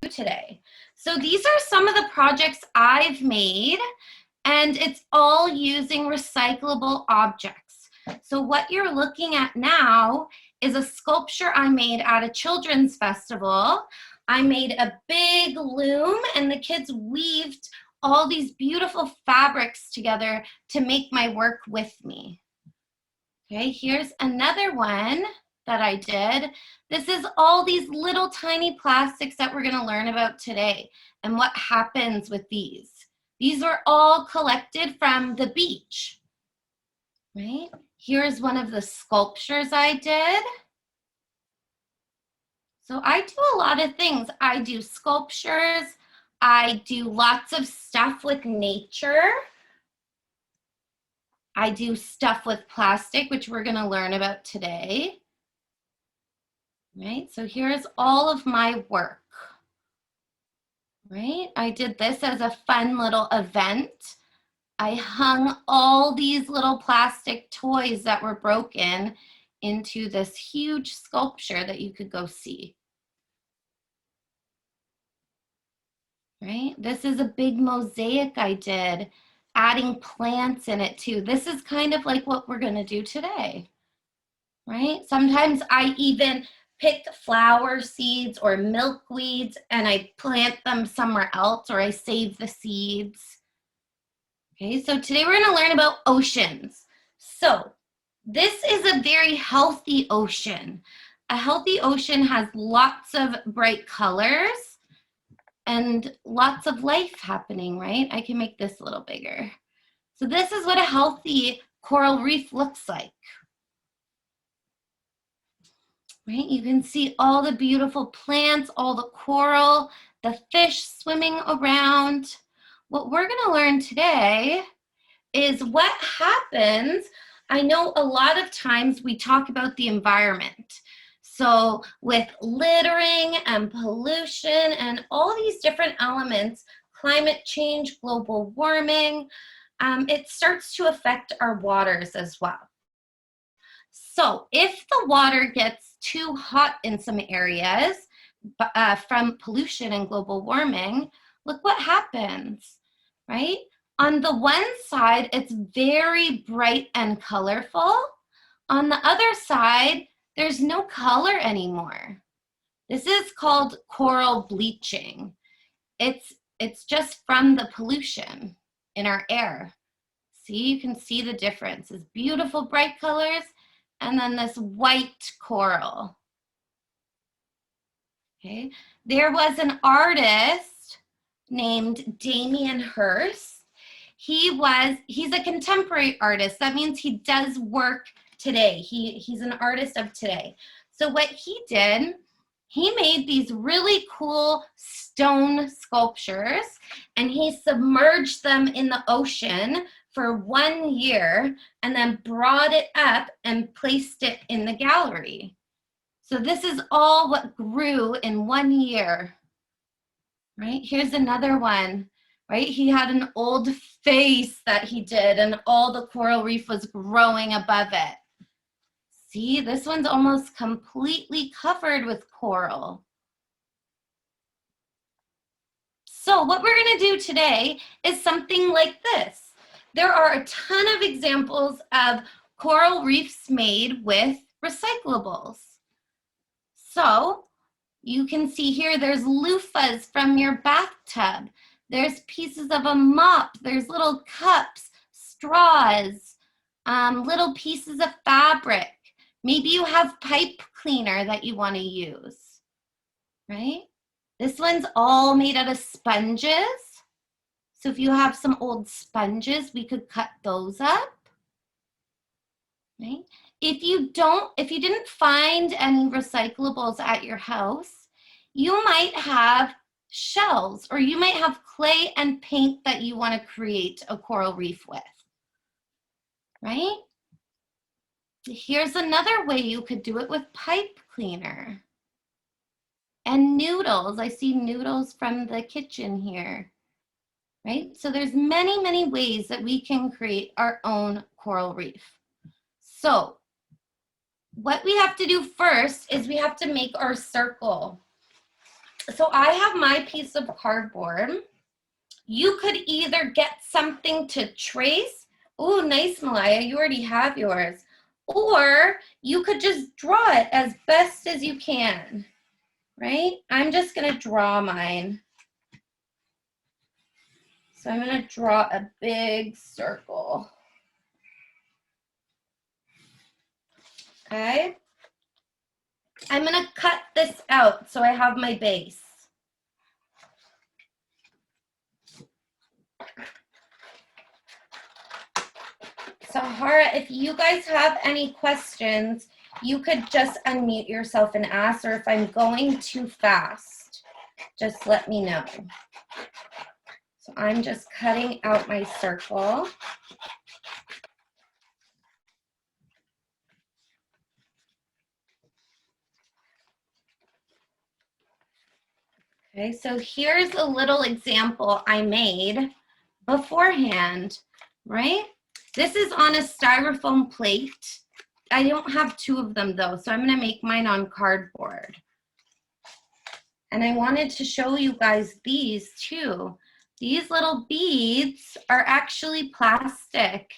today. So these are some of the projects I've made, and it's all using recyclable objects. So what you're looking at now is a sculpture I made at a children's festival. I made a big loom, and the kids weaved all these beautiful fabrics together to make my work with me. Okay, here's another one that I did. This is all these little tiny plastics that we're going to learn about today and what happens with these. These were all collected from the beach, right? Here's one of the sculptures I did. So I do a lot of things. I do sculptures. I do lots of stuff with nature. I do stuff with plastic, which we're going to learn about today. Right, so here's all of my work. Right, I did this as a fun little event. I hung all these little plastic toys that were broken into this huge sculpture that you could go see. Right, this is a big mosaic I did, adding plants in it too. This is kind of like what we're going to do today. Right, sometimes I even pick flower seeds or milkweeds and I plant them somewhere else, or I save the seeds. Okay, so today we're going to learn about oceans. So this is a very healthy ocean. A healthy ocean has lots of bright colors and lots of life happening, right? I can make this a little bigger. So this is what a healthy coral reef looks like. Right, you can see all the beautiful plants, all the coral, the fish swimming around. What we're going to learn today is what happens. I know a lot of times we talk about the environment. So with littering and pollution and all these different elements, climate change, global warming, it starts to affect our waters as well. So if the water gets too hot in some areas from pollution and global warming, look what happens, right? On the one side, it's very bright and colorful. On the other side, there's no color anymore. This is called coral bleaching. It's just from the pollution in our air. See, you can see the difference. It's beautiful bright colors, and then this white coral. Okay, there was an artist named Damian Hurst. He's a contemporary artist. That means he does work today. He's an artist of today. So what he did, he made these really cool stone sculptures, and he submerged them in the ocean for 1 year and then brought it up and placed it in the gallery. So this is all what grew in 1 year, right? Here's another one, right? He had an old face that he did, and all the coral reef was growing above it. See, this one's almost completely covered with coral. So what we're going to do today is something like this. There are a ton of examples of coral reefs made with recyclables. So you can see here there's loofahs from your bathtub. There's pieces of a mop. There's little cups, straws, little pieces of fabric. Maybe you have pipe cleaner that you want to use, right? This one's all made out of sponges. So if you have some old sponges, we could cut those up, right? If you didn't find any recyclables at your house, you might have shells, or you might have clay and paint that you want to create a coral reef with, right? Here's another way you could do it with pipe cleaner. And noodles. I see noodles from the kitchen here, right? So there's many, many ways that we can create our own coral reef. So what we have to do first is we have to make our circle. So I have my piece of cardboard. You could either get something to trace. Oh, nice, Malaya, you already have yours. Or you could just draw it as best as you can, right? I'm just gonna draw mine. So I'm gonna draw a big circle. Okay. I'm gonna cut this out so I have my base. Sahara, if you guys have any questions, you could just unmute yourself and ask, or if I'm going too fast, just let me know. So I'm just cutting out my circle. Okay, so here's a little example I made beforehand, right? This is on a styrofoam plate. I don't have two of them though, so I'm gonna make mine on cardboard. And I wanted to show you guys these too. These little beads are actually plastic.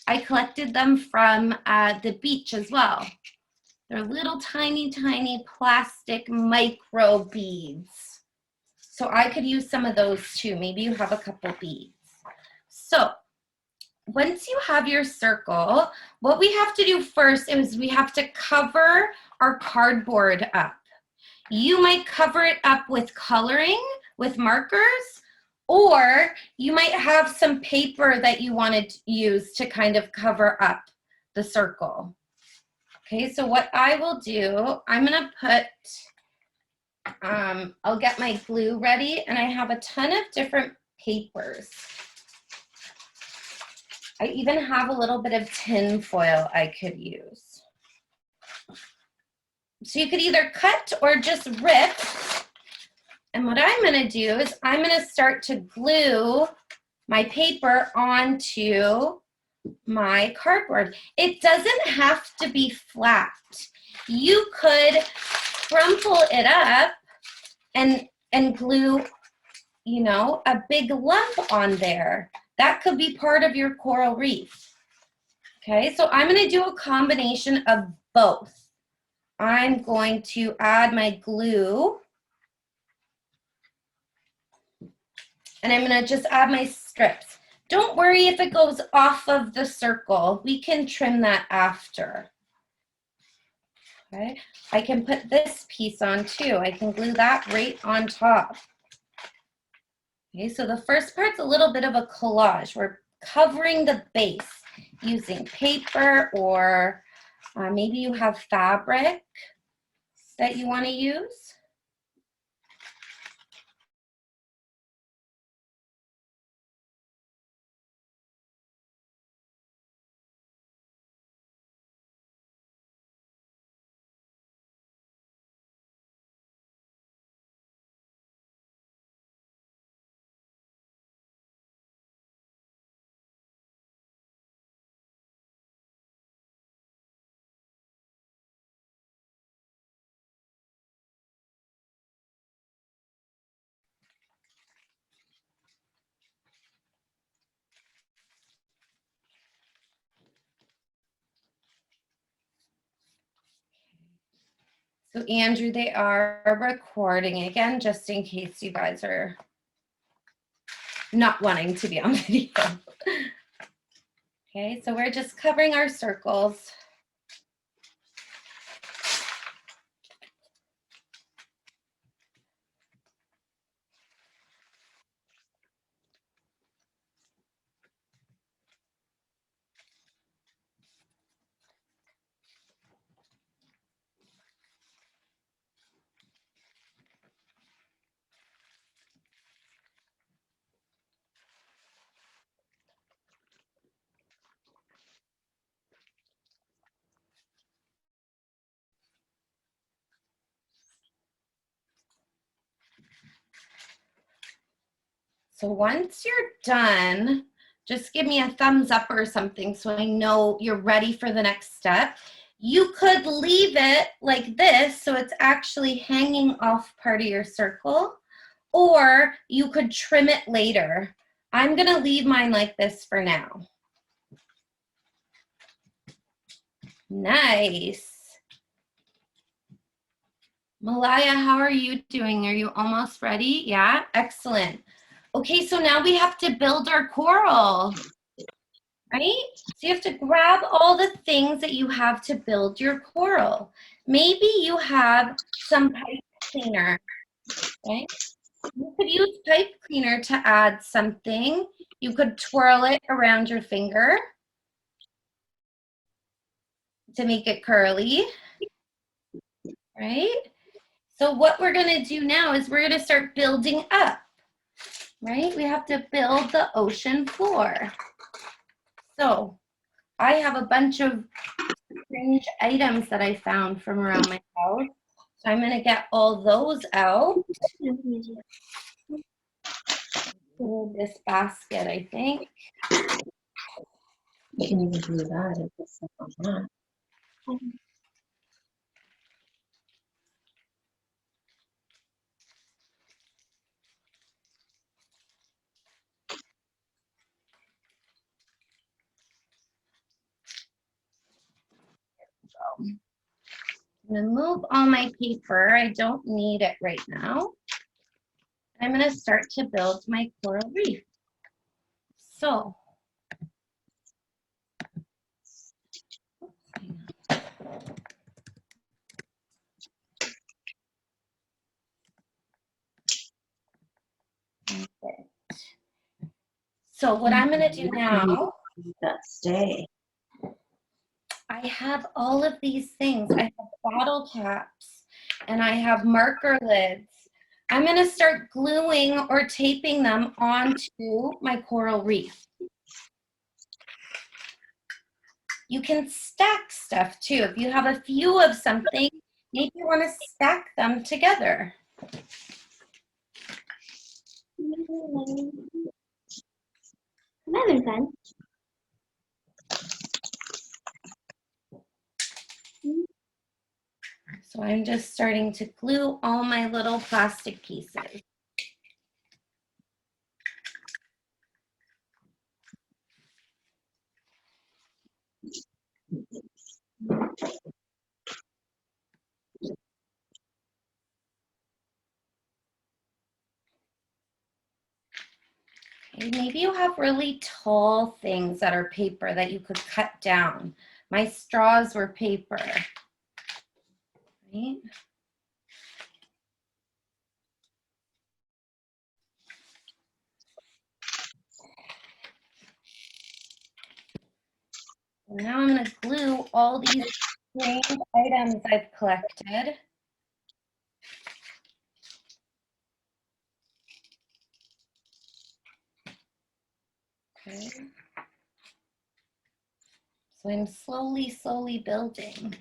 I collected them from the beach as well. They're little tiny, tiny plastic micro beads. So I could use some of those too. Maybe you have a couple beads. So once you have your circle, what we have to do first is we have to cover our cardboard up. You might cover it up with coloring, with markers, or you might have some paper that you want to use to kind of cover up the circle. Okay, so what I will do, I'm going to put, I'll get my glue ready, and I have a ton of different papers. I even have a little bit of tin foil I could use. So you could either cut or just rip. And what I'm going to do is I'm going to start to glue my paper onto my cardboard. It doesn't have to be flat. You could crumple it up and glue, you know, a big lump on there. That could be part of your coral reef. Okay, so I'm going to do a combination of both. I'm going to add my glue, and I'm going to just add my strips. Don't worry if it goes off of the circle. We can trim that after. Okay, I can put this piece on too. I can glue that right on top. Okay, so the first part's a little bit of a collage. We're covering the base using paper, or maybe you have fabric that you want to use. So Andrew, they are recording again, just in case you guys are not wanting to be on video. Okay, so we're just covering our circles. So once you're done, just give me a thumbs up or something so I know you're ready for the next step. You could leave it like this so it's actually hanging off part of your circle, or you could trim it later. I'm gonna leave mine like this for now. Nice. Malaya, how are you doing? Are you almost ready? Yeah, excellent. Okay, so now we have to build our coral, right? So you have to grab all the things that you have to build your coral. Maybe you have some pipe cleaner, right? You could use pipe cleaner to add something. You could twirl it around your finger to make it curly, right? So what we're gonna do now is we're gonna start building up, right? We have to build the ocean floor. So I have a bunch of strange items that I found from around my house. So I'm gonna get all those out. This basket, I think. You can even do that if it's stuff on that. I'm gonna move all my paper. I don't need it right now. I'm gonna start to build my coral reef. So, okay. So what I'm gonna do now, That stay. I have all of these things. I have bottle caps and I have marker lids. I'm gonna start gluing or taping them onto my coral reef. You can stack stuff too. If you have a few of something, maybe you want to stack them together. I'm having fun. So I'm just starting to glue all my little plastic pieces. Okay, maybe you have really tall things that are paper that you could cut down. My straws were paper, right? Now I'm going to glue all these strange items I've collected. Okay. So I'm slowly building.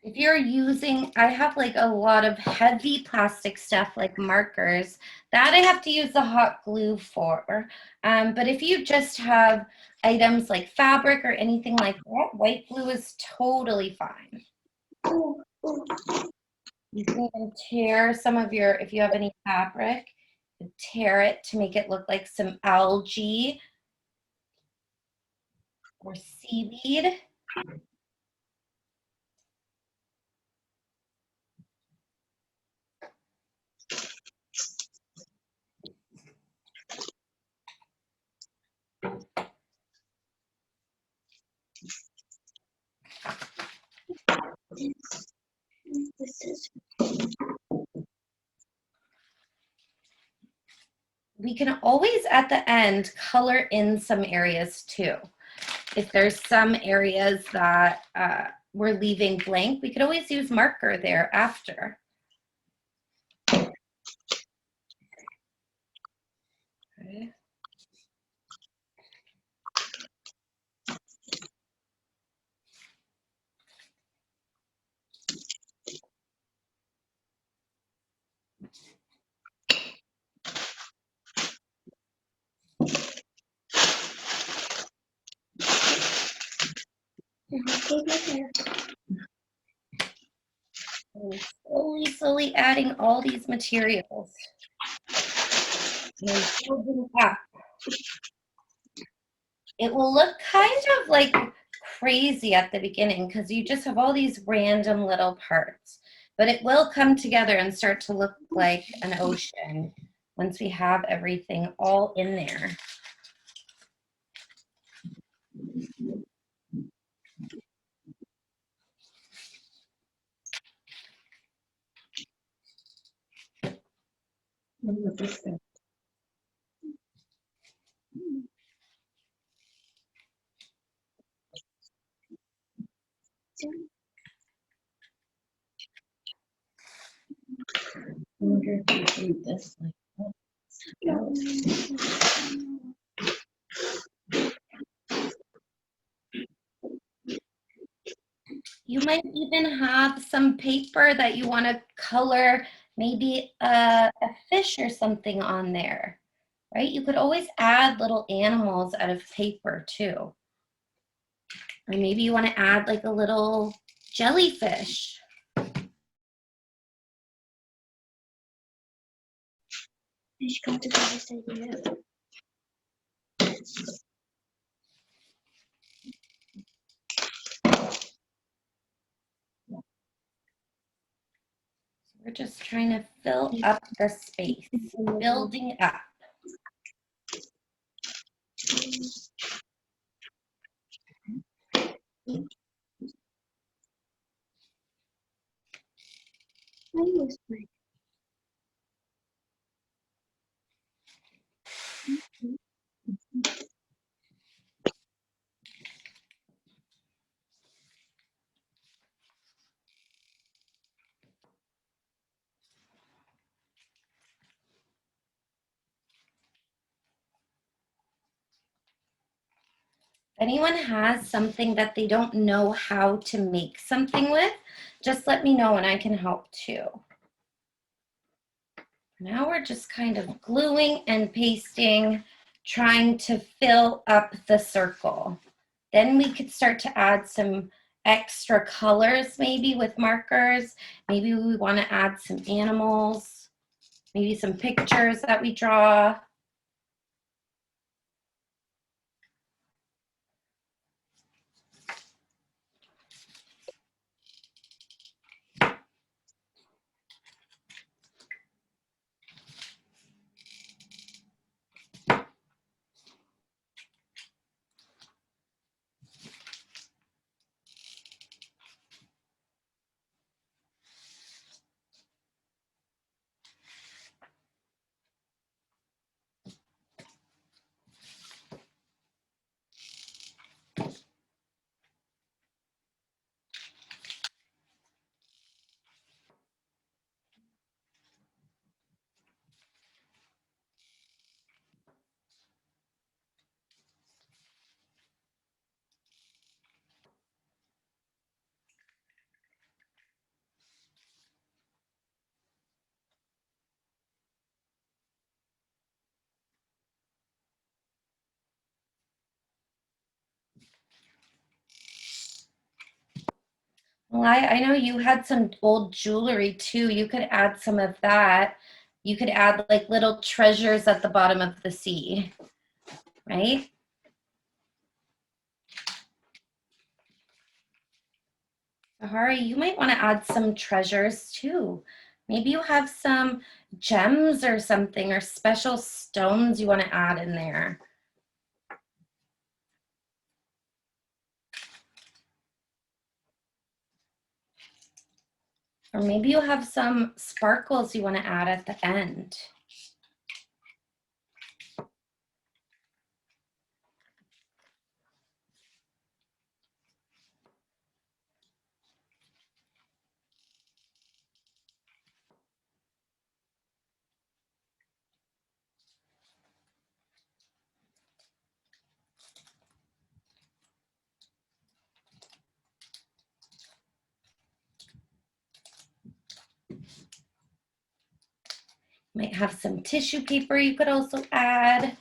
If you're using, I have like a lot of heavy plastic stuff like markers that I have to use the hot glue for. But if you just have items like fabric or anything like that, white glue is totally fine. You can even tear some of your, if you have any fabric, tear it to make it look like some algae or seaweed. This is We can always at the end color in some areas too. If there's some areas that we're leaving blank, we could always use marker there after. Okay. And slowly adding all these materials. And building up. It will look kind of like crazy at the beginning because you just have all these random little parts, but it will come together and start to look like an ocean once we have everything all in there. What is this? I wonder if you do this like that. You might even have some paper that you want to color, maybe a fish or something on there, right? You could always add little animals out of paper too. Or maybe you want to add like a little jellyfish. Fish come to this idea. We're just trying to fill up the space, building up. I use my If anyone has something that they don't know how to make something with, just let me know and I can help too. Now we're just kind of gluing and pasting, trying to fill up the circle. Then we could start to add some extra colors maybe with markers. Maybe we want to add some animals, maybe some pictures that we draw. Well, I know you had some old jewelry too. You could add some of that. You could add like little treasures at the bottom of the sea, right? Sahari, you might want to add some treasures too. Maybe you have some gems or something or special stones you want to add in there. Or maybe you have some sparkles you want to add at the end. Might have some tissue paper you could also add.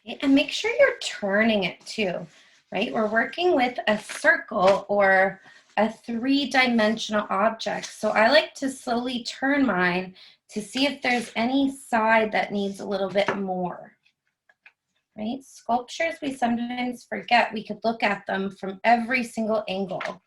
Okay, and make sure you're turning it too, right? We're working with a circle or a three-dimensional object. So I like to slowly turn mine to see if there's any side that needs a little bit more, right? Sculptures, we sometimes forget we could look at them from every single angle.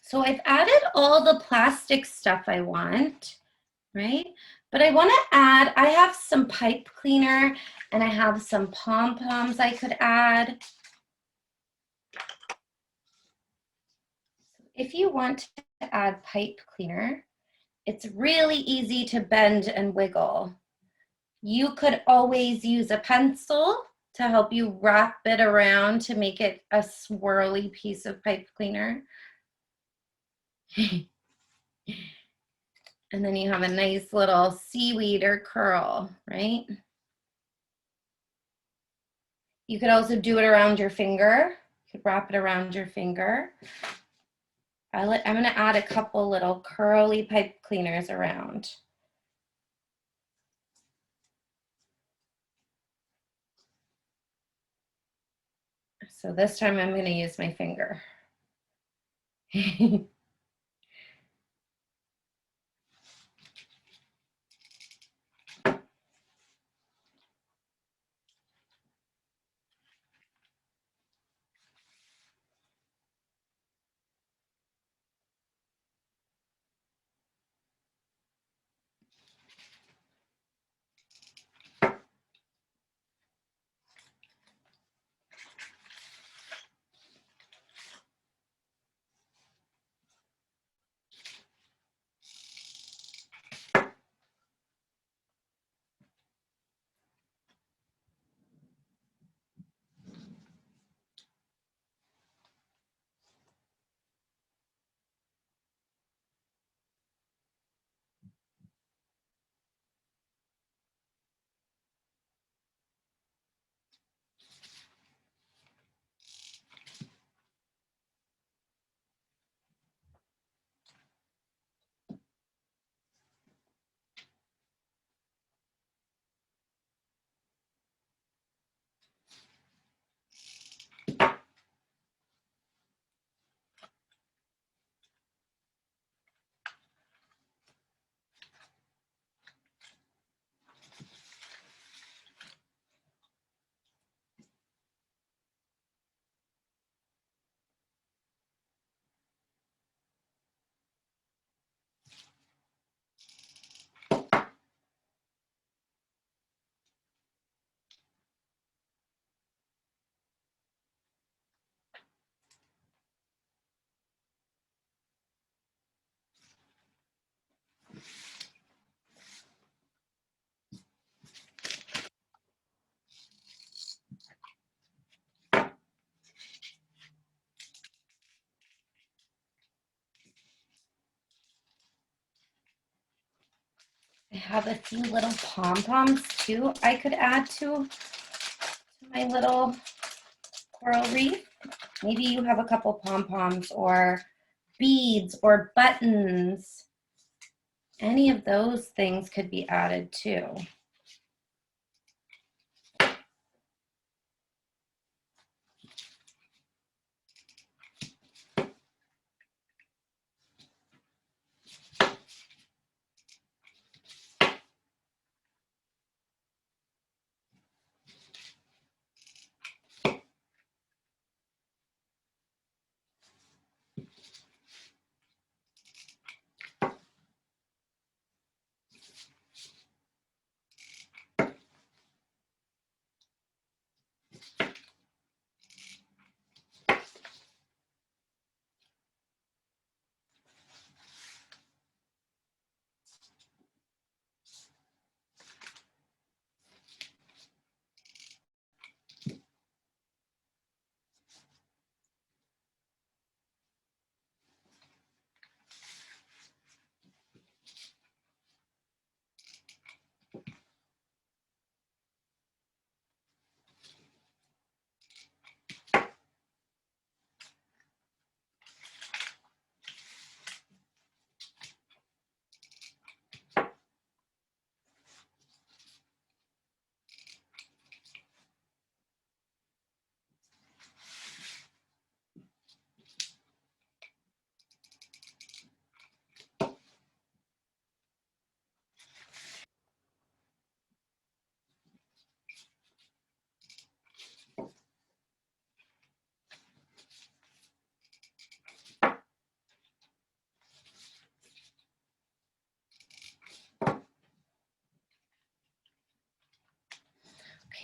So I've added all the plastic stuff I want, right? But I want to add, I have some pipe cleaner and I have some pom-poms I could add. If you want to add pipe cleaner, it's really easy to bend and wiggle. You could always use a pencil to help you wrap it around to make it a swirly piece of pipe cleaner. And then you have a nice little seaweed or curl, right? You could also do it around your finger. You could wrap it around your finger. I'm going to add a couple little curly pipe cleaners around. So this time I'm going to use my finger. I have a few little pom-poms too I could add to my little coral reef. Maybe you have a couple pom-poms or beads or buttons. Any of those things could be added too.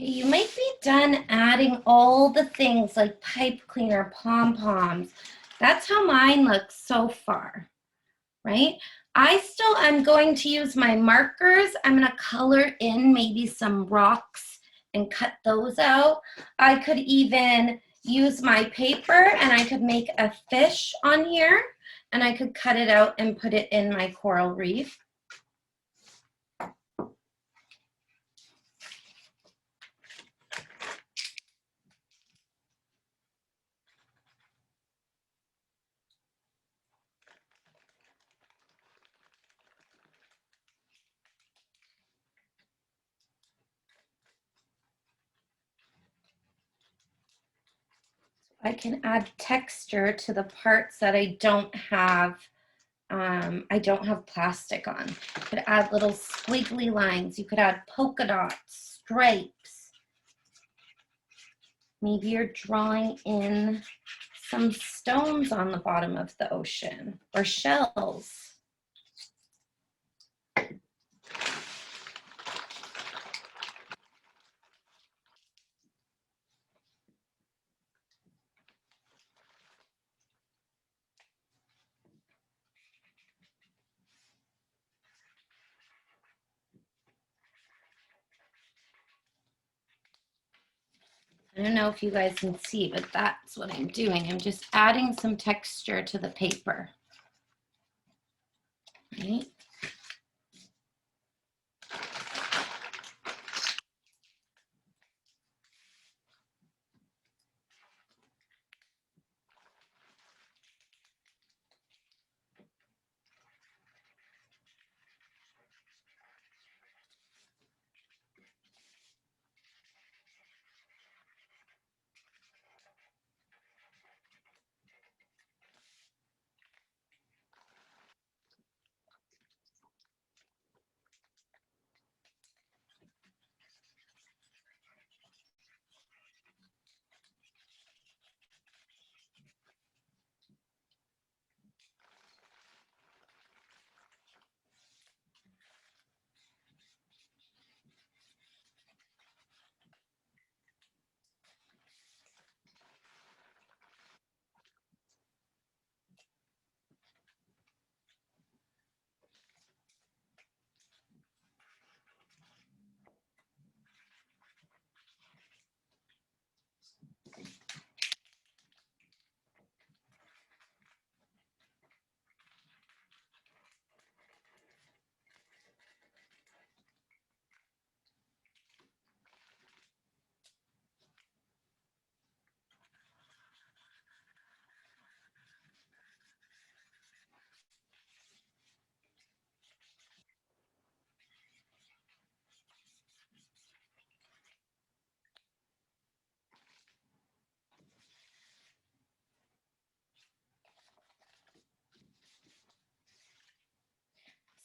Okay, you might be done adding all the things like pipe cleaner, pom-poms. That's how mine looks so far, right? I'm going to use my markers. I'm going to color in maybe some rocks and cut those out. I could even use my paper and I could make a fish on here and I could cut it out and put it in my coral reef. I can add texture to the parts that I don't have plastic on. You could add little squiggly lines. You could add polka dots, stripes. Maybe you're drawing in some stones on the bottom of the ocean or shells. I don't know if you guys can see, but that's what I'm doing. I'm just adding some texture to the paper. Right?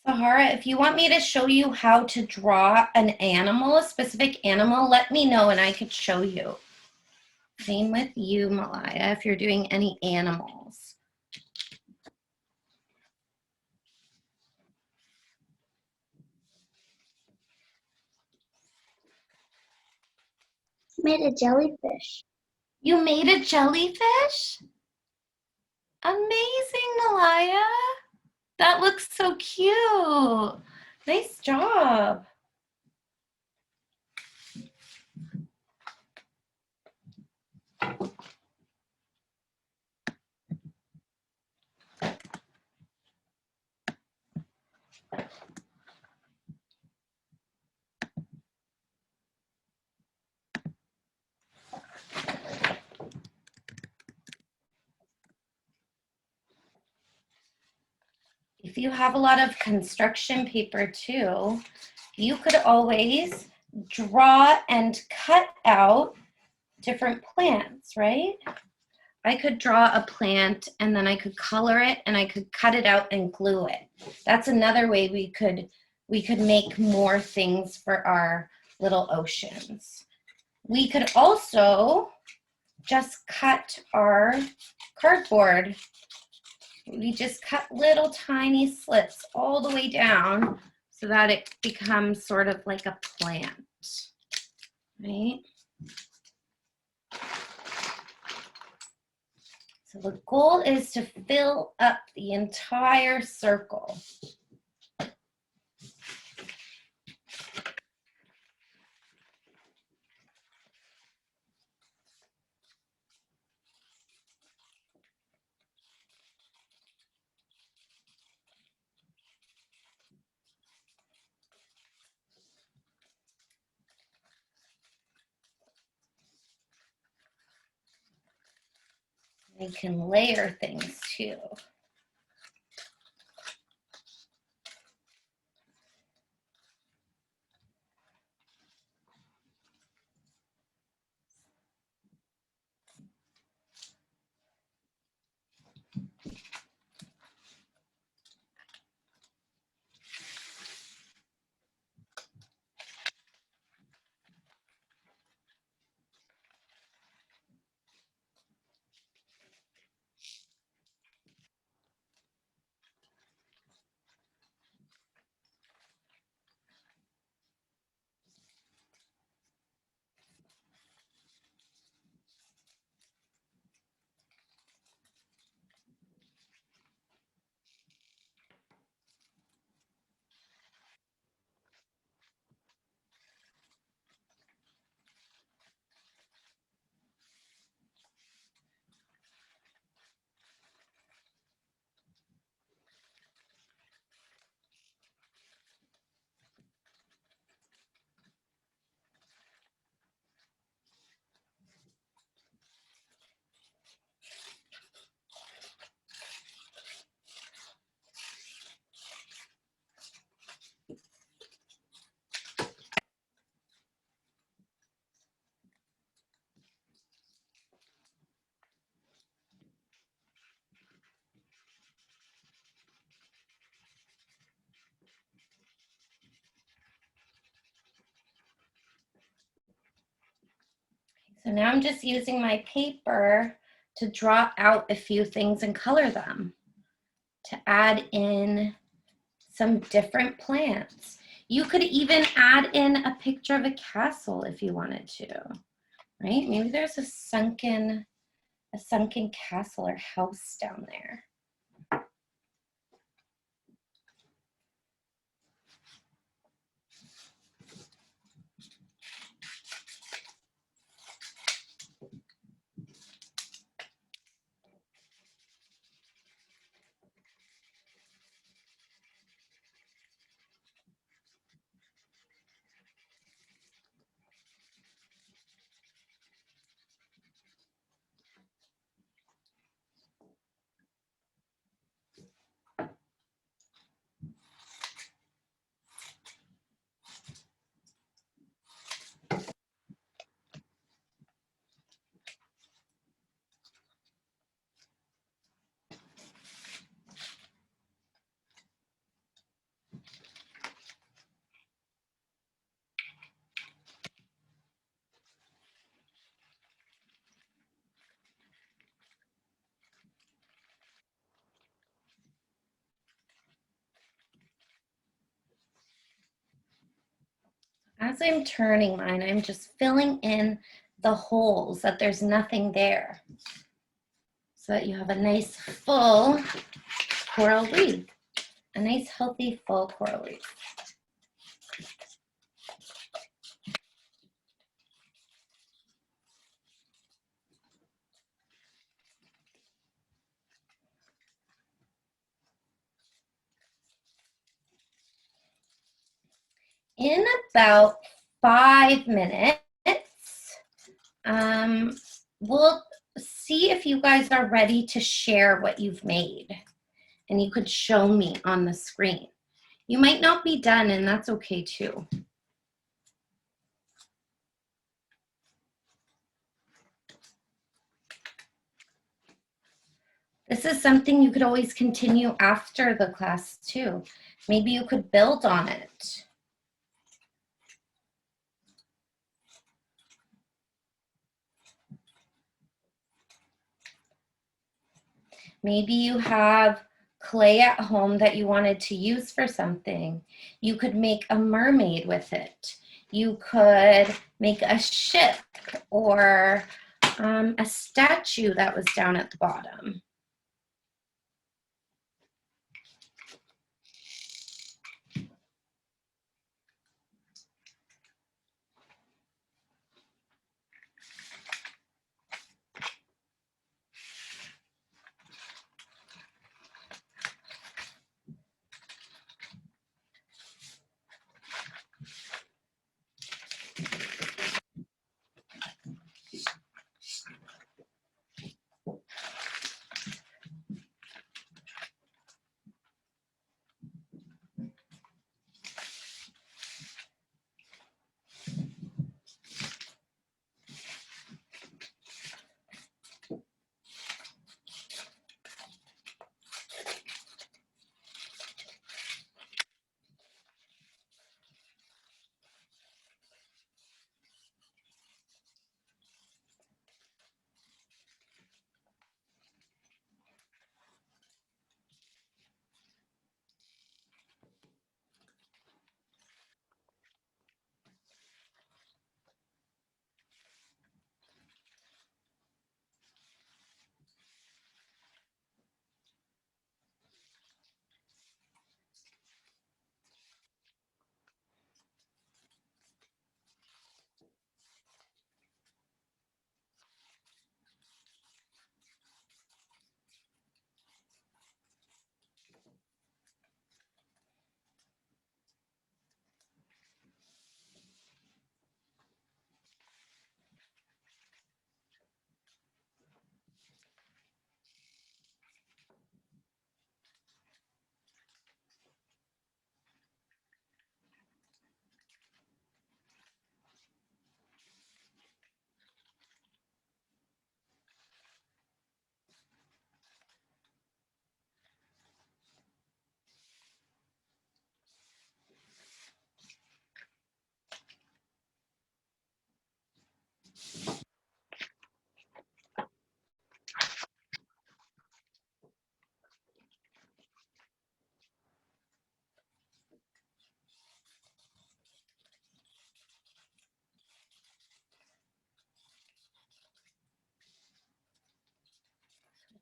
Sahara, if you want me to show you how to draw an animal, a specific animal, let me know and I could show you. Same with you, Malaya, if you're doing any animals. Made a jellyfish. You made a jellyfish? Amazing, Malaya. That looks so cute. Nice job. If you have a lot of construction paper too, you could always draw and cut out different plants, right? I could draw a plant and then I could color it and I could cut it out and glue it. That's another way we could make more things for our little oceans. We could also just cut our cardboard. We just cut little tiny slits all the way down so that it becomes sort of like a plant. right? So the goal is to fill up the entire circle. We can layer things too. So now I'm just using my paper to draw out a few things and color them to add in some different plants. You could even add in a picture of a castle if you wanted to, right? Maybe there's a sunken castle or house down there. As I'm turning mine, I'm just filling in the holes that there's nothing there so that you have a nice full coral reef, a nice healthy full coral reef. In about 5 minutes, we'll see if you guys are ready to share what you've made, and you could show me on the screen. You might not be done, and that's okay too. This is something you could always continue after the class too. Maybe you could build on it. Maybe you have clay at home that you wanted to use for something. You could make a mermaid with it. You could make a ship or a statue that was down at the bottom.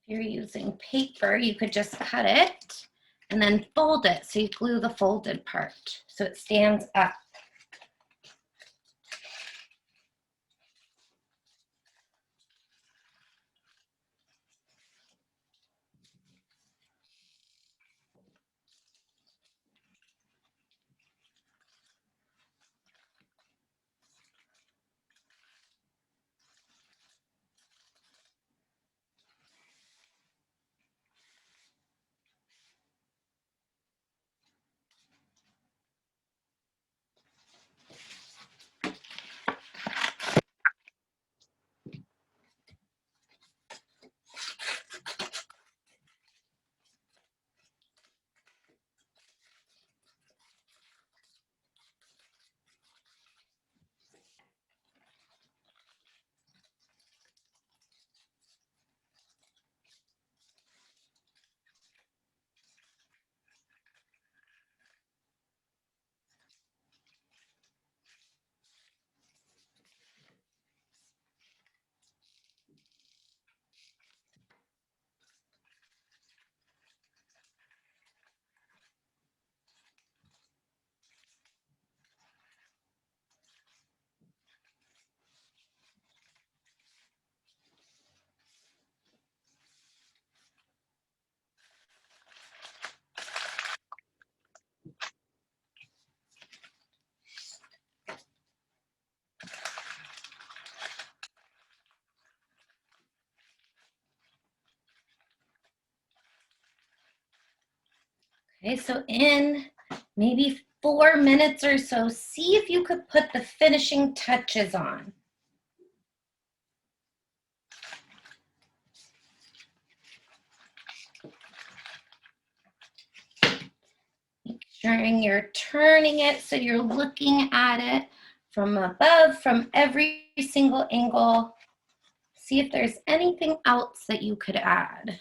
If you're using paper, you could just cut it and then fold it. So you glue the folded part so it stands up. Okay, so in maybe 4 minutes or so, see if you could put the finishing touches on. Make sure you're turning it so you're looking at it from above, from every single angle. See if there's anything else that you could add.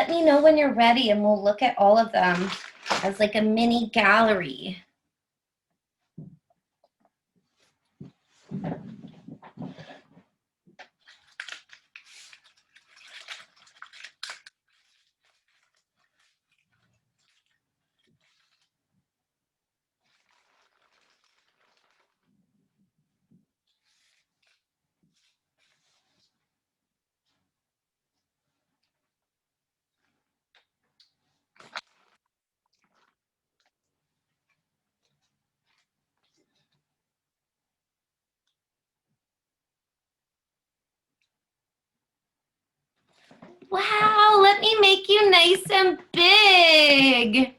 let me know when you're ready and we'll look at all of them as like a mini gallery. Wow, let me make you nice and big.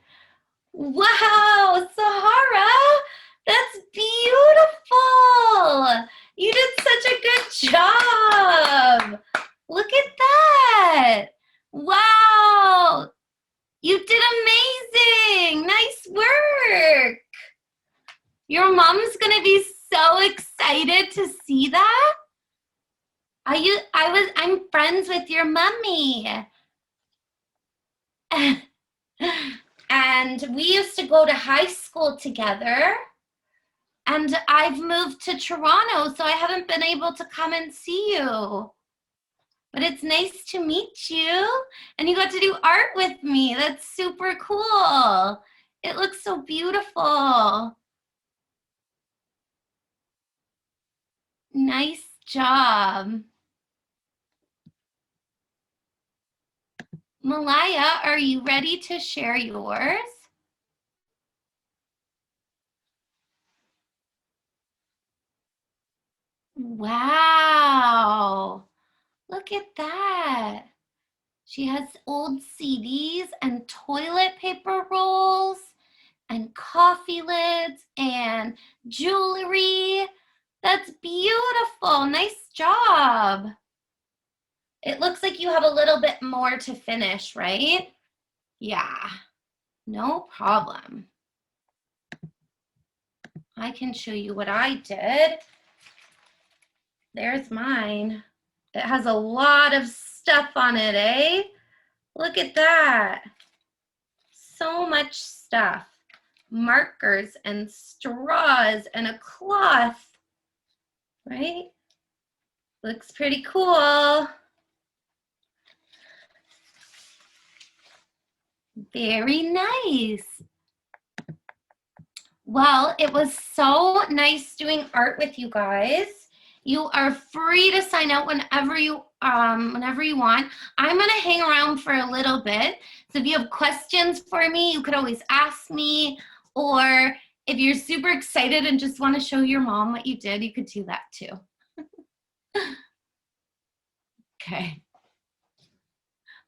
Wow, Sahara, that's beautiful. You did such a good job. Look at that. Wow, you did amazing. Nice work. Your mom's gonna be so excited to see that. I'm friends with your mommy. And we used to go to high school together. And I've moved to Toronto, so I haven't been able to come and see you. But it's nice to meet you. And you got to do art with me. That's super cool. It looks so beautiful. Nice job. Malaya, are you ready to share yours? Wow, look at that. She has old CDs and toilet paper rolls and coffee lids and jewelry. That's beautiful. Nice job. It looks like you have a little bit more to finish, right? Yeah, no problem. I can show you what I did. There's mine. It has a lot of stuff on it, eh? Look at that. So much stuff. Markers and straws and a cloth, right? Looks pretty cool. Very nice. Well, it was so nice doing art with you guys. You are free to sign out whenever you want. I'm gonna hang around for a little bit. So if you have questions for me, you could always ask me, or if you're super excited and just want to show your mom what you did, you could do that too. Okay.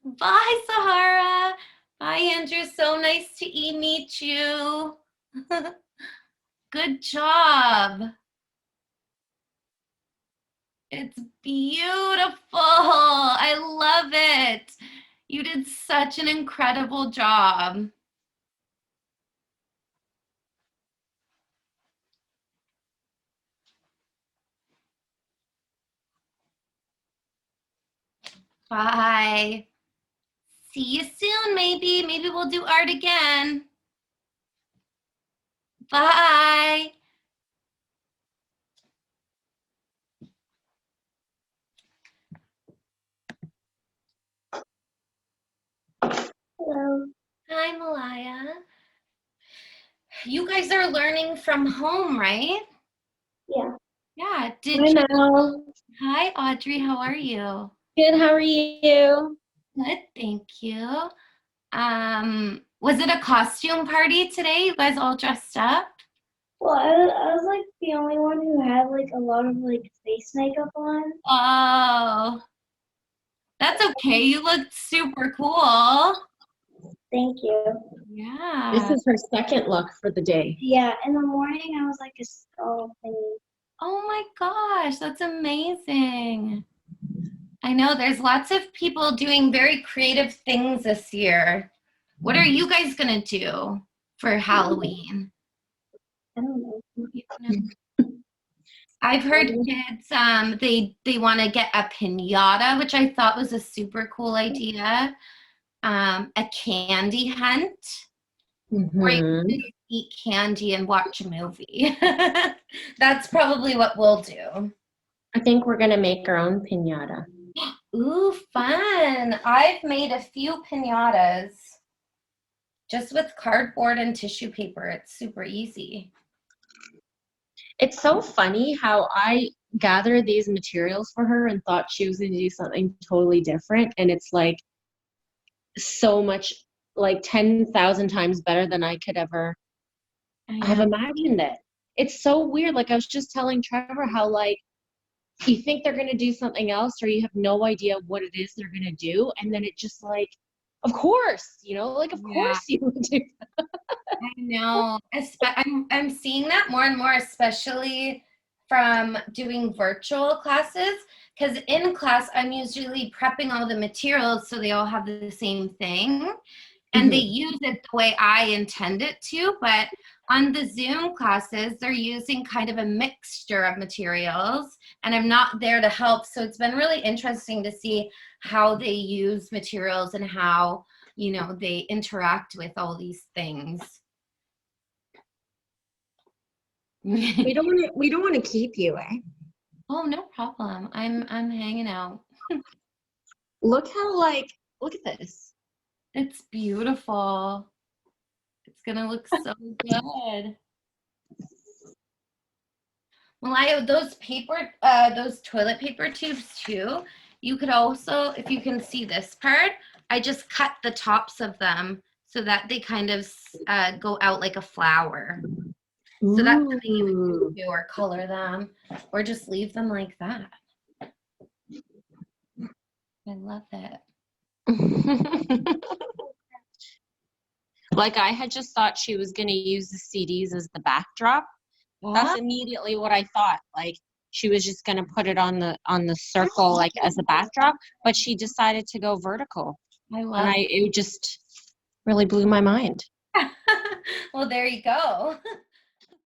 Bye, Sahara. Bye, Andrew. So nice to meet you. Good job. It's beautiful. I love it. You did such an incredible job. Bye. See you soon, maybe. Maybe we'll do art again. Bye. Hello. Hi, Malaya. You guys are learning from home, right? Yeah. Yeah. Hi, Mel. Hi, Audrey. How are you? Good, how are you? Good, thank you. Was it a costume party today? You guys all dressed up? Well, I was like the only one who had like a lot of like face makeup on. Oh, that's okay. You looked super cool. Thank you. Yeah. This is her second look for the day. Yeah, in the morning I was like a skull thingy. Oh my gosh, that's amazing. I know there's lots of people doing very creative things this year. What are you guys gonna do for Halloween? I don't know. I've heard kids, they want to get a piñata, which I thought was a super cool idea. a candy hunt, or you Mhm. can just eat candy and watch a movie. That's probably what we'll do. I think we're gonna make our own piñata. Ooh, fun. I've made a few piñatas just with cardboard and tissue paper. It's super easy. It's so funny how I gathered these materials for her and thought she was gonna do something totally different, and it's like so much, like 10,000 times better than I could ever I have know. imagined it. It's so weird. Like I was just telling Trevor how like you think they're gonna do something else or you have no idea what it is they're gonna do, and then it just like, of course, like of Yeah, course you would do. I know. I'm seeing that more and more, especially from doing virtual classes. Because in class, I'm usually prepping all the materials so they all have the same thing. And they Mhm. use it the way I intend it to, but on the Zoom classes, they're using kind of a mixture of materials, and I'm not there to help. So it's been really interesting to see how they use materials and how, they interact with all these things. We don't want to keep you, eh? Oh, no problem. I'm hanging out. Look how look at this. It's beautiful. It's gonna look so good. Well, I have those toilet paper tubes too. You could also, if you can see this part, I just cut the tops of them so that they kind of go out like a flower. So that's something you Ooh. could do, or color them, or just leave them like that. I love it. Like I had just thought she was going to use the CDs as the backdrop. That's Ah, immediately what I thought. Like she was just going to put it on the circle like as a backdrop, but she decided to go vertical. I And love it just really blew my mind. it. Well, there you go.